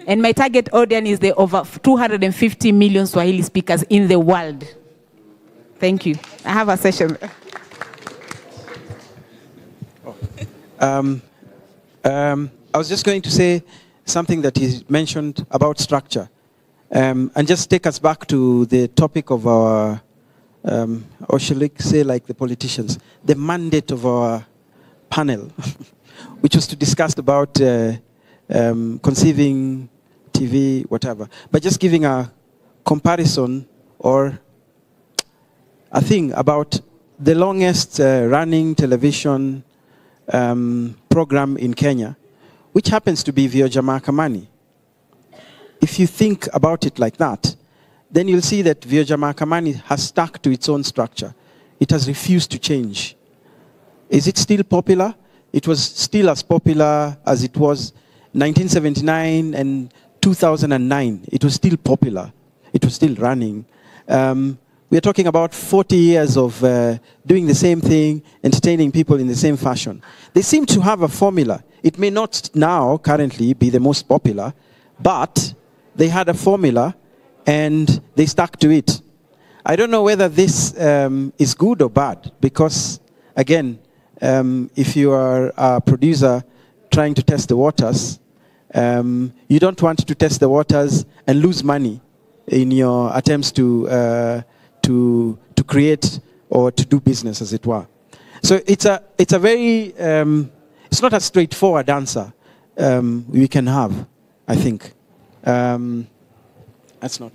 And my target audience is the over 250 million Swahili speakers in the world. Thank you. I have a session. I was just going to say something that he mentioned about structure. And just take us back to the topic of our, or shall I say like the politicians, the mandate of our panel, which was to discuss about conceiving TV, whatever. But just giving a comparison or a thing about the longest running television program in Kenya, which happens to be Vioja Mahakamani. If you think about it like that, then you'll see that Vioja Mahakamani has stuck to its own structure. It has refused to change. Is it still popular? It was still as popular as it was 1979 and 2009. It was still popular. It was still running. We're talking about 40 years of doing the same thing, entertaining people in the same fashion. They seem to have a formula. It may not now, currently, be the most popular, but they had a formula and they stuck to it. I don't know whether this is good or bad, because, again, if you are a producer trying to test the waters, you don't want to test the waters and lose money in your attempts to create or to do business, as it were. So it's a very, it's not a straightforward answer we can have, I think. That's not.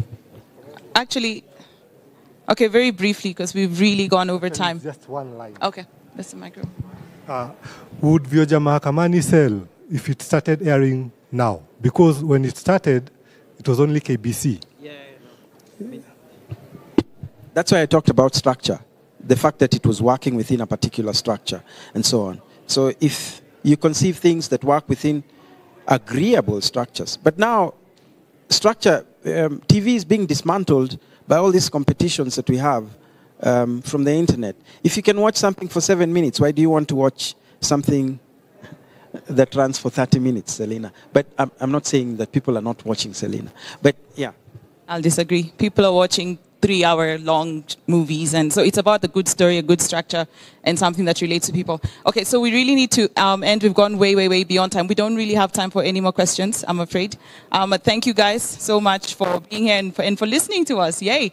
Actually, okay, very briefly, because we've really gone over time. Just one line. Okay, that's the micro. Would Vioja Mahakamani sell if it started airing now? Because when it started, it was only KBC. That's why I talked about structure, the fact that it was working within a particular structure, and so on. So if you conceive things that work within agreeable structures, but now structure, TV is being dismantled by all these competitions that we have from the internet. If you can watch something for 7 minutes, why do you want to watch something that runs for 30 minutes, Selena? But I'm not saying that people are not watching, Selena. But yeah. I'll disagree. People are watching 3-hour-long movies, and so it's about the good story, a good structure, and something that relates to people. Okay, so we really need to end. We've gone way, way, way beyond time. We don't really have time for any more questions, I'm afraid. But thank you guys so much for being here and for listening to us. Yay!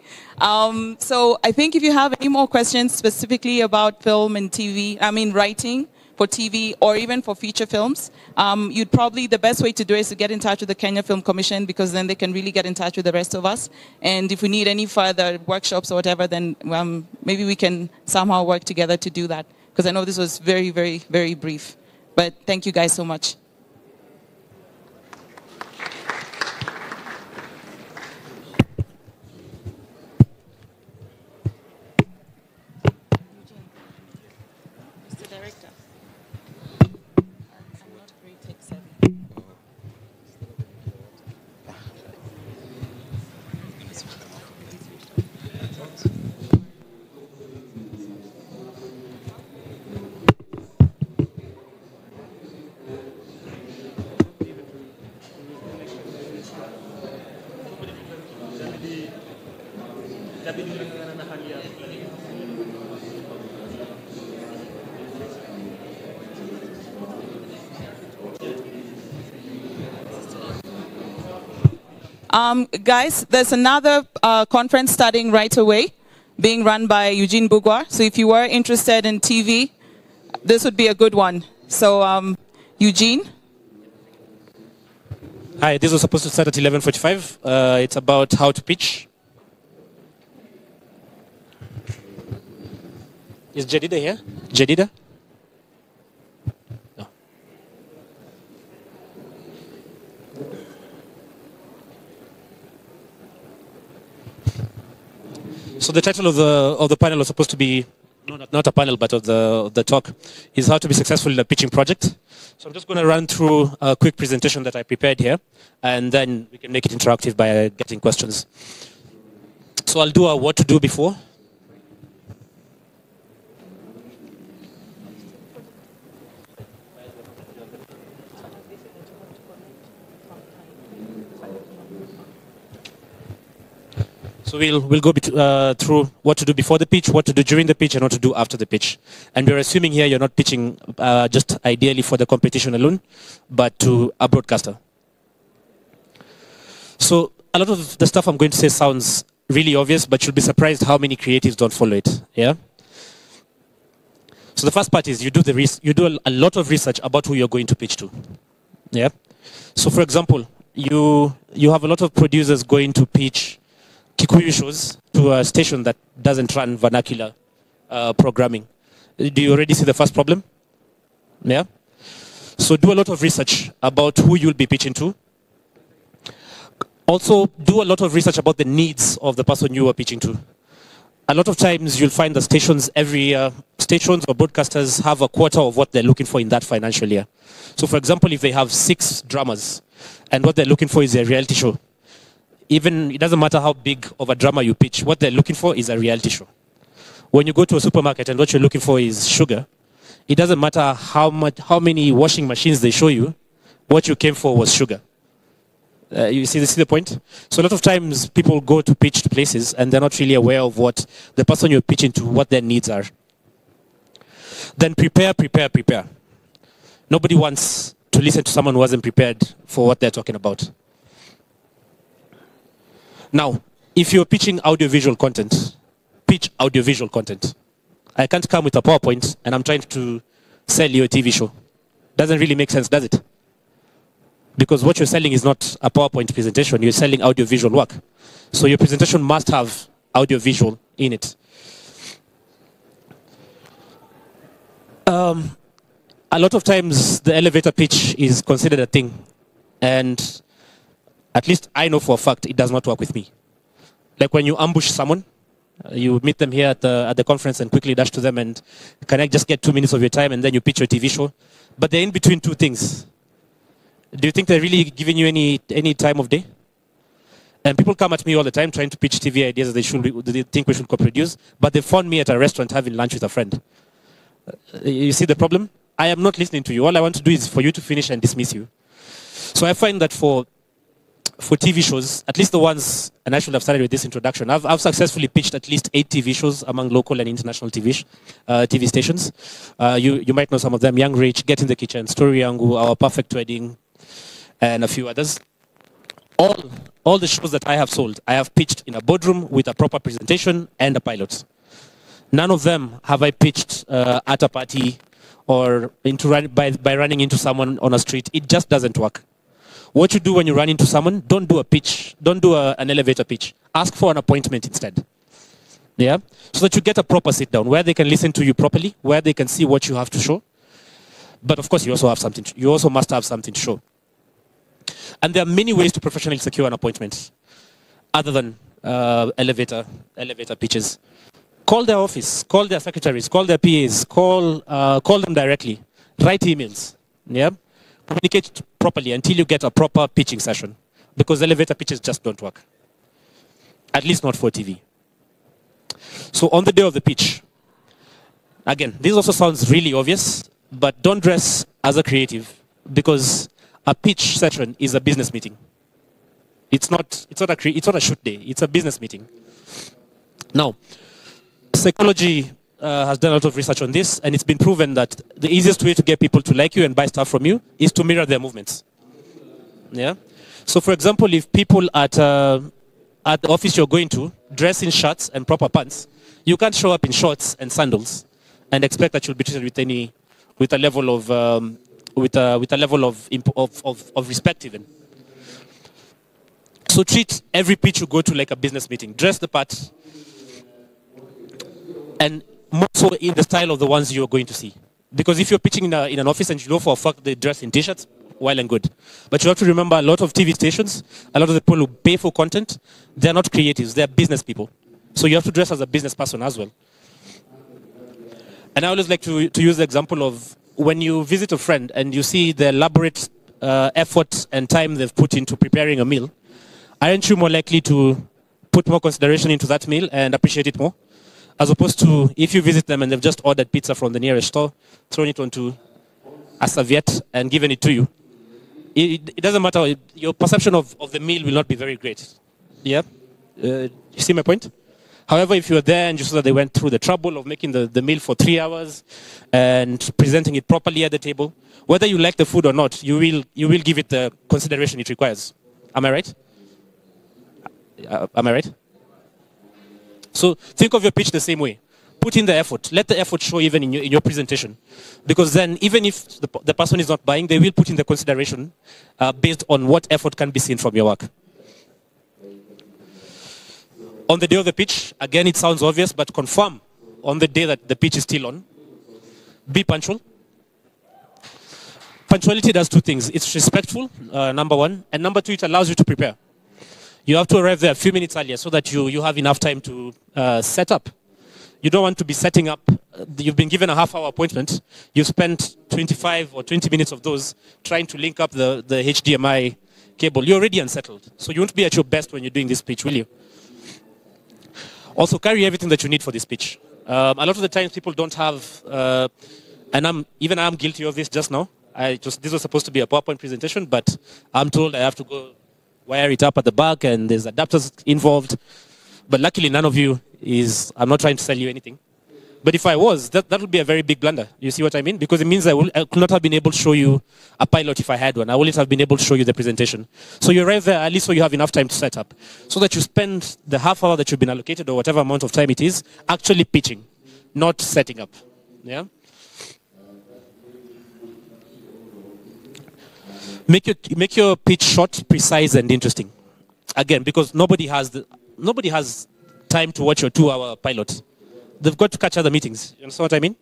So I think if you have any more questions specifically about film and TV, writing for TV or even for feature films, you'd probably, the best way to do it is to get in touch with the Kenya Film Commission, because then they can really get in touch with the rest of us. And if we need any further workshops or whatever, then maybe we can somehow work together to do that. Because I know this was very, very, very brief. But thank you guys so much. Guys, there's another conference starting right away, being run by Eugene Bugwa. So if you were interested in TV, this would be a good one. So, Eugene? Hi, this was supposed to start at 11:45. It's about how to pitch. Is Jadida here? Jadida? No. So the title of the panel was supposed to be, not a panel, but of the talk, is how to be successful in a pitching project. So I'm just going to run through a quick presentation that I prepared here, and then we can make it interactive by getting questions. So I'll do a what to do before. So we'll go through what to do before the pitch, what to do during the pitch, and what to do after the pitch. And we're assuming here you're not pitching just ideally for the competition alone, but to a broadcaster. So a lot of the stuff I'm going to say sounds really obvious, but you'll be surprised how many creatives don't follow it. Yeah. So the first part is you do a lot of research about who you're going to pitch to. Yeah. So for example, you have a lot of producers going to pitch Kikuyu shows to a station that doesn't run vernacular programming. Do you already see the first problem? Yeah. So do a lot of research about who you'll be pitching to. Also, do a lot of research about the needs of the person you are pitching to. A lot of times you'll find the stations stations or broadcasters have a quarter of what they're looking for in that financial year. So for example, if they have 6 dramas and what they're looking for is a reality show, even it doesn't matter how big of a drama you pitch, what they're looking for is a reality show. When you go to a supermarket and what you're looking for is sugar, it doesn't matter how many washing machines they show you, what you came for was sugar. You see the point? So a lot of times people go to pitch to places and they're not really aware of what the person you're pitching to, what their needs are. Then prepare. Nobody wants to listen to someone who hasn't prepared for what they're talking about. Now, if you're pitching audiovisual content, pitch audiovisual content. I can't come with a PowerPoint and I'm trying to sell you a TV show. Doesn't really make sense, does it? Because what you're selling is not a PowerPoint presentation, you're selling audiovisual work. So your presentation must have audiovisual in it. A lot of times the elevator pitch is considered a thing. And at least I know for a fact it does not work with me. Like when you ambush someone, you meet them here at the conference and quickly dash to them and can I just get 2 minutes of your time and then you pitch your TV show. But they're in between two things. Do you think they're really giving you any time of day? And people come at me all the time trying to pitch TV ideas that they think we should co-produce, but they found me at a restaurant having lunch with a friend. You see the problem? I am not listening to you. All I want to do is for you to finish and dismiss you. So I find that for TV shows, at least the ones, and I should have started with this introduction, I've successfully pitched at least 8 TV shows among local and international TV stations. You might know some of them: Young Rich, Get in the Kitchen, Story Yangu, Our Perfect Wedding, and a few others. All the shows that I have sold, I have pitched in a boardroom with a proper presentation and a pilot. None of them have I pitched at a party or by running into someone on a street. It just doesn't work. What you do when you run into someone, don't do a pitch. Don't do an elevator pitch. Ask for an appointment instead. Yeah? So that you get a proper sit down where they can listen to you properly, where they can see what you have to show. But of course, you also must have something to show. And there are many ways to professionally secure an appointment other than elevator pitches. Call their office, call their secretaries, call their PAs, call them directly. Write emails. Yeah? Communicate properly until you get a proper pitching session, because elevator pitches just don't work. At least not for TV. So on the day of the pitch, again, this also sounds really obvious, but don't dress as a creative, because a pitch session is a business meeting. It's not a shoot day, it's a business meeting. Now, psychology has done a lot of research on this, and it's been proven that the easiest way to get people to like you and buy stuff from you is to mirror their movements. Yeah. So, for example, if people at the office you're going to dress in shirts and proper pants, you can't show up in shorts and sandals and expect that you'll be treated with a level of respect even. So treat every pitch you go to like a business meeting. Dress the part, and more so in the style of the ones you're going to see. Because if you're pitching in an office and you know for a fact they dress in t-shirts, well and good. But you have to remember, a lot of TV stations, a lot of the people who pay for content, they're not creatives, they're business people. So you have to dress as a business person as well. And I always like to use the example of when you visit a friend and you see the elaborate effort and time they've put into preparing a meal, aren't you more likely to put more consideration into that meal and appreciate it more? As opposed to if you visit them and they've just ordered pizza from the nearest store, thrown it onto a serviette and given it to you. It doesn't matter, your perception of the meal will not be very great. Yeah? You see my point? However, if you're there and you saw that they went through the trouble of making the meal for 3 hours and presenting it properly at the table, whether you like the food or not, you will give it the consideration it requires. Am I right? Am I right? So think of your pitch the same way. Put in the effort. Let the effort show even in your presentation. Because then even if the person is not buying, they will put in the consideration based on what effort can be seen from your work. On the day of the pitch, again, it sounds obvious, but confirm on the day that the pitch is still on. Be punctual. Punctuality does 2 things. It's respectful, number 1, and number 2, it allows you to prepare. You have to arrive there a few minutes earlier so that you have enough time to set up. You don't want to be setting up. You've been given a half-hour appointment. You spent 25 or 20 minutes of those trying to link up the HDMI cable. You're already unsettled. So you won't be at your best when you're doing this pitch, will you? Also, carry everything that you need for this pitch. A lot of the times people don't have, and I'm guilty of this just now. This was supposed to be a PowerPoint presentation, but I'm told I have to go wire it up at the back, and there's adapters involved. But luckily, none of you is, I'm not trying to sell you anything. But if I was, that would be a very big blunder. You see what I mean? Because it means I could not have been able to show you a pilot if I had one. I wouldn't have been able to show you the presentation. So you arrive there, at least so you have enough time to set up. So that you spend the half hour that you've been allocated, or whatever amount of time it is, actually pitching, not setting up. Yeah? Make your pitch short, precise, and interesting. Again, because nobody has time to watch your 2-hour pilot. They've got to catch other meetings. You understand what I mean?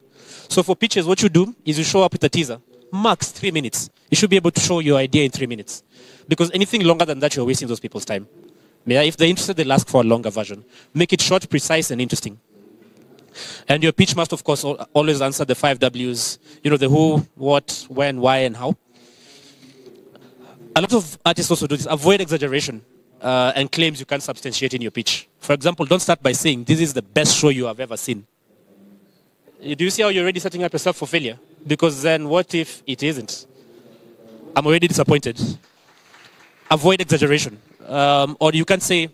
So for pitches, what you do is you show up with a teaser. Max 3 minutes. You should be able to show your idea in 3 minutes. Because anything longer than that, you're wasting those people's time. Yeah, if they're interested, they'll ask for a longer version. Make it short, precise, and interesting. And your pitch must, of course, always answer the 5 W's. You know, the who, what, when, why, and how. A lot of artists also do this. Avoid exaggeration and claims you can't substantiate in your pitch. For example, don't start by saying, this is the best show you have ever seen. Do you see how you're already setting up yourself for failure? Because then what if it isn't? I'm already disappointed. Avoid exaggeration. Or you can say,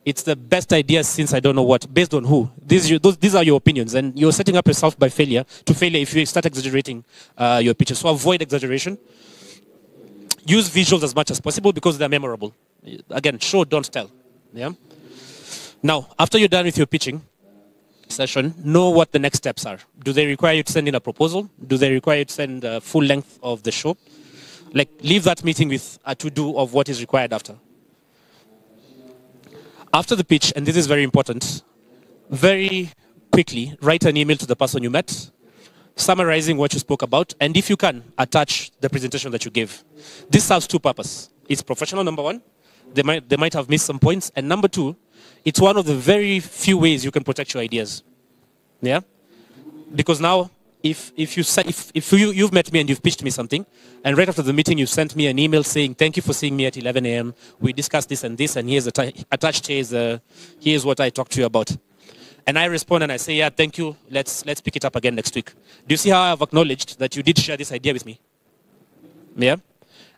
it's the best idea since I don't know what. Based on who? These are your opinions. And you're setting up yourself by failure to failure if you start exaggerating your pitches. So avoid exaggeration. Use visuals as much as possible because they're memorable. Again, show, don't tell. Yeah. Now, after you're done with your pitching session, know what the next steps are. Do they require you to send in a proposal? Do they require you to send a full length of the show? Like, leave that meeting with a to-do of what is required after. After the pitch, and this is very important, very quickly write an email to the person you met, summarizing what you spoke about, and if you can, attach the presentation that you gave. This serves 2 purposes. It's professional, number 1. They might have missed some points. And number 2, it's one of the very few ways you can protect your ideas. Yeah? Because now, if you've met me and you've pitched me something, and right after the meeting you sent me an email saying, thank you for seeing me at 11 a.m., we discussed this, and here's attached here's what I talked to you about. And I respond and I say, yeah, thank you, let's pick it up again next week. Do you see how I've acknowledged that you did share this idea with me? Yeah?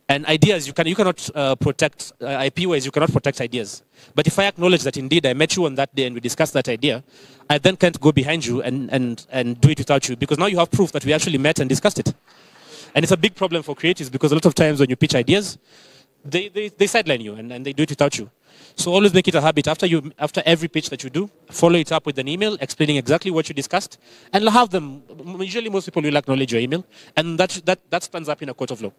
And ideas, you cannot protect, IP-wise, you cannot protect ideas. But if I acknowledge that indeed I met you on that day and we discussed that idea, I then can't go behind you and do it without you, because now you have proof that we actually met and discussed it. And it's a big problem for creatives because a lot of times when you pitch ideas, they sideline you and they do it without you. So always make it a habit. After every pitch that you do, follow it up with an email explaining exactly what you discussed, and have them. Usually, most people will acknowledge your email, and that stands up in a court of law.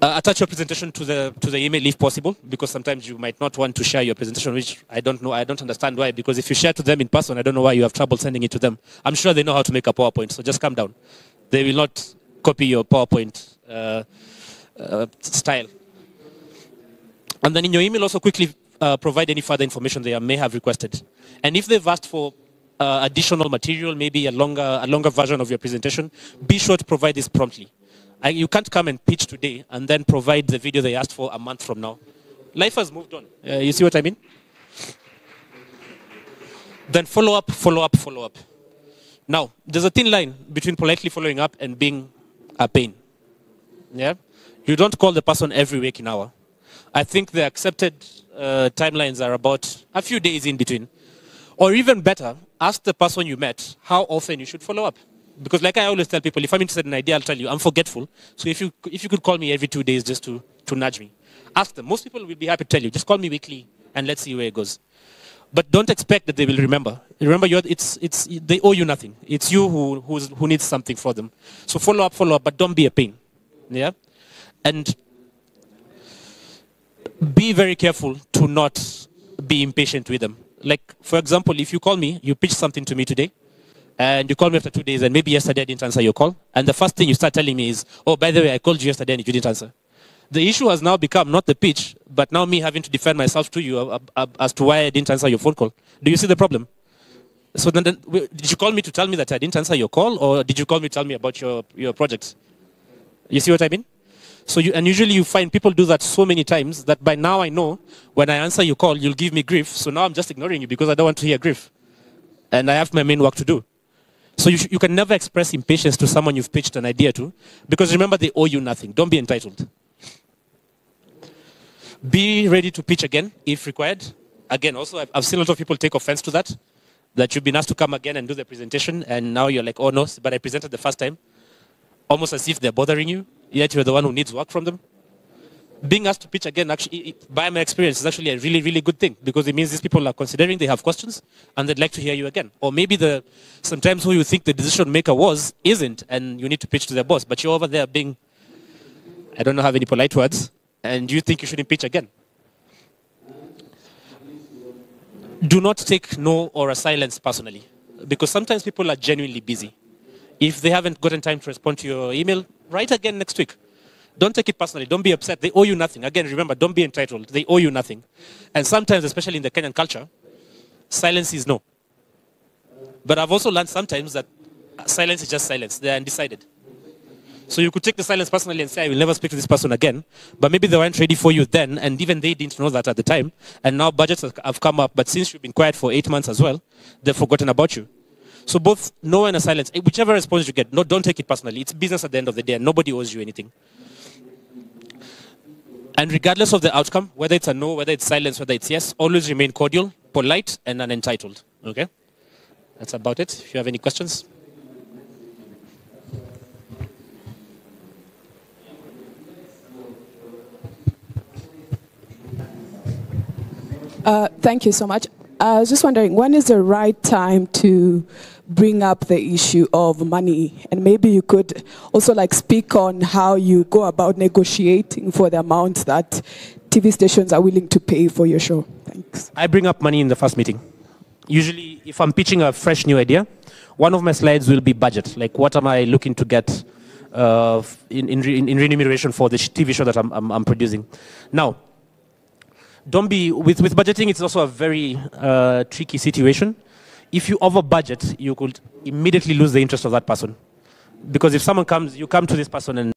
Attach your presentation to the email if possible, because sometimes you might not want to share your presentation, which I don't know. I don't understand why. Because if you share to them in person, I don't know why you have trouble sending it to them. I'm sure they know how to make a PowerPoint, so just calm down. They will not copy your PowerPoint style. And then in your email, also quickly provide any further information they may have requested. And if they've asked for additional material, maybe a longer version of your presentation, be sure to provide this promptly. You can't come and pitch today and then provide the video they asked for a month from now. Life has moved on. You see what I mean? Then follow up, follow up, follow up. Now, there's a thin line between politely following up and being a pain. Yeah? You don't call the person every waking hour. I think the accepted timelines are about a few days in between. Or even better, ask the person you met how often you should follow up. Because like I always tell people, if I'm interested in an idea, I'll tell you, I'm forgetful. So if you could call me every 2 days just to nudge me, ask them. Most people will be happy to tell you, just call me weekly and let's see where it goes. But don't expect that they will remember. Remember, they owe you nothing. It's you who needs something for them. So follow up, but don't be a pain. Yeah? And be very careful to not be impatient with them. Like, for example, if you call me, you pitch something to me today, and you call me after 2 days, and maybe yesterday I didn't answer your call, and the first thing you start telling me is, oh, by the way, I called you yesterday and you didn't answer. The issue has now become not the pitch, but now me having to defend myself to you as to why I didn't answer your phone call. Do you see the problem? So then did you call me to tell me that I didn't answer your call, or did you call me to tell me about your project? You see what I mean? So usually you find people do that so many times that by now I know when I answer your call, you'll give me grief. So now I'm just ignoring you because I don't want to hear grief. And I have my main work to do. So you can never express impatience to someone you've pitched an idea to, because remember, they owe you nothing. Don't be entitled. Be ready to pitch again if required. Again, also, I've seen a lot of people take offense to that, that you've been asked to come again and do the presentation, and now you're like, oh no, but I presented the first time. Almost as if they're bothering you, yet you're the one who needs work from them. Being asked to pitch again, actually, by my experience, is actually a really, really good thing, because it means these people are considering, they have questions, and they'd like to hear you again. Or maybe sometimes who you think the decision maker isn't, and you need to pitch to their boss, but you're over there being, I don't know, have any polite words, and you think you shouldn't pitch again. Do not take no or a silence personally, because sometimes people are genuinely busy. If they haven't gotten time to respond to your email, write again next week. Don't take it personally. Don't be upset. They owe you nothing. Again, remember, don't be entitled. They owe you nothing. And sometimes, especially in the Kenyan culture, silence is no. But I've also learned sometimes that silence is just silence. They're undecided. So you could take the silence personally and say, I will never speak to this person again. But maybe they weren't ready for you then, and even they didn't know that at the time. And now budgets have come up, but since you've been quiet for 8 months as well, they've forgotten about you. So both no and a silence, whichever response you get, no, don't take it personally. It's business at the end of the day, and nobody owes you anything. And regardless of the outcome, whether it's a no, whether it's silence, whether it's yes, always remain cordial, polite, and unentitled. Okay? That's about it. If you have any questions. Thank you so much. I was just wondering, when is the right time to bring up the issue of money? And maybe you could also speak on how you go about negotiating for the amount that TV stations are willing to pay for your show. Thanks. I bring up money in the first meeting. Usually, if I'm pitching a fresh new idea, one of my slides will be budget. Like, what am I looking to get in remuneration for the TV show that I'm producing? Now, don't be with budgeting. It's also a very tricky situation. If you over budget, you could immediately lose the interest of that person, because if someone comes, you come to this person and